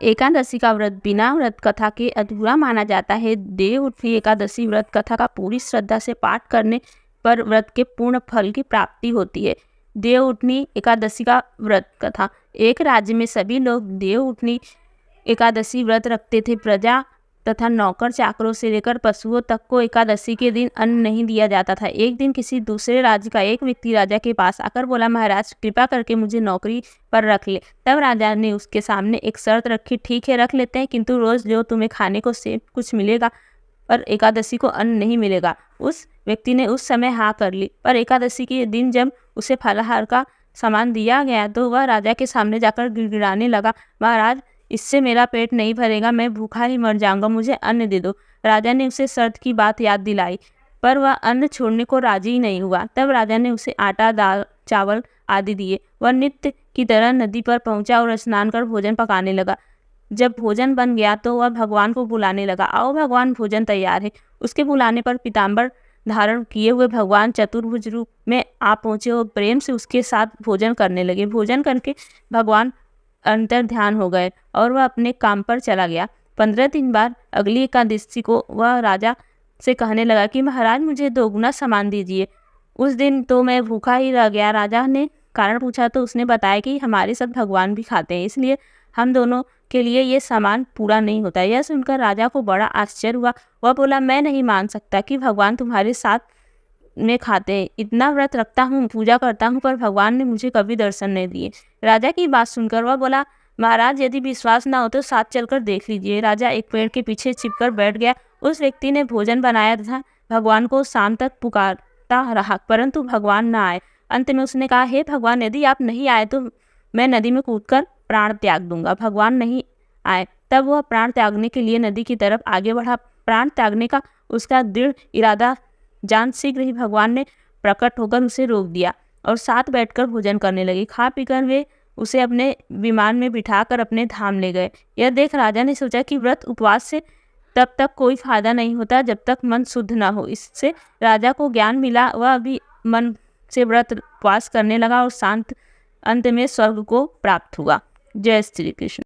एकादशी का व्रत बिना व्रत कथा के अधूरा माना जाता है। देवउठनी एकादशी व्रत कथा का पूरी श्रद्धा से पाठ करने पर व्रत के पूर्ण फल की प्राप्ति होती है। देवउठनी एकादशी का व्रत कथा। एक राज्य में सभी लोग देवउठनी एकादशी व्रत रखते थे। प्रजा तथा नौकर चाकरों से लेकर पशुओं तक को एकादशी के दिन अन्न नहीं दिया जाता था। एक दिन किसी दूसरे राज्य का एक व्यक्ति राजा के पास आकर बोला, महाराज कृपा करके मुझे नौकरी पर रख ले। तब राजा ने उसके सामने एक शर्त रखी, ठीक है रख लेते हैं, किंतु रोज जो तुम्हें खाने को से कुछ मिलेगा पर एकादशी को अन्न नहीं मिलेगा। उस व्यक्ति ने उस समय हाँ कर ली, पर एकादशी के दिन जब उसे फलाहार का सामान दिया गया तो वह राजा के सामने जाकर गिड़गिड़ाने लगा, महाराज इससे मेरा पेट नहीं भरेगा, मैं भूखा ही मर जाऊंगा, मुझे अन्न दे दो। राजा ने उसे शर्त की बात याद दिलाई, पर वह अन्न छोड़ने को राजी ही नहीं हुआ। तब राजा ने उसे आटा, दाल, चावल आदि दिए। वह नित्य की तरह नदी पर पहुंचा और स्नान कर भोजन पकाने लगा। जब भोजन बन गया तो वह भगवान को बुलाने लगा, आओ भगवान भोजन तैयार है। उसके बुलाने पर पीताम्बर धारण किए हुए भगवान चतुर्भुज रूप में आ पहुंचे और प्रेम से उसके साथ भोजन करने लगे। भोजन करके भगवान अंतर ध्यान हो गए और वह अपने काम पर चला गया। 15 दिन बाद अगली एकादशी को वह राजा से कहने लगा कि महाराज मुझे 2 गुना सामान दीजिए। उस दिन तो मैं भूखा ही रह गया। राजा ने कारण पूछा तो उसने बताया कि हमारे साथ भगवान भी खाते हैं, इसलिए हम दोनों के लिए ये सामान पूरा नहीं होता। यह सुनकर राजा को बड़ा आश्चर्य हुआ। वह बोला, मैं नहीं मान सकता कि भगवान तुम्हारे साथ में खाते हैं। इतना व्रत रखता हूँ, पूजा करता हूँ, पर भगवान ने मुझे कभी दर्शन नहीं दिए। राजा की बात सुनकर वह बोला, महाराज यदि विश्वास ना हो तो साथ चलकर देख लीजिए। राजा एक पेड़ के पीछे छिपकर बैठ गया। उस व्यक्ति ने भोजन बनाया तथा भगवान को शाम तक पुकारता रहा, परंतु भगवान न आए। अंत में उसने कहा, हे भगवान यदि आप नहीं आए तो मैं नदी में कूदकर प्राण त्याग दूंगा। भगवान नहीं आए। तब वह प्राण त्यागने के लिए नदी की तरफ आगे बढ़ा। प्राण त्यागने का उसका दृढ़ इरादा जान शीघ्र ही भगवान ने प्रकट होकर उसे रोक दिया और साथ बैठकर भोजन करने लगे। खा पीकर वे उसे अपने विमान में बिठाकर अपने धाम ले गए। यह देख राजा ने सोचा कि व्रत उपवास से तब तक कोई फायदा नहीं होता जब तक मन शुद्ध ना हो। इससे राजा को ज्ञान मिला। वह अभी मन से व्रत उपवास करने लगा और शांत अंत में स्वर्ग को प्राप्त हुआ। जय श्री कृष्ण।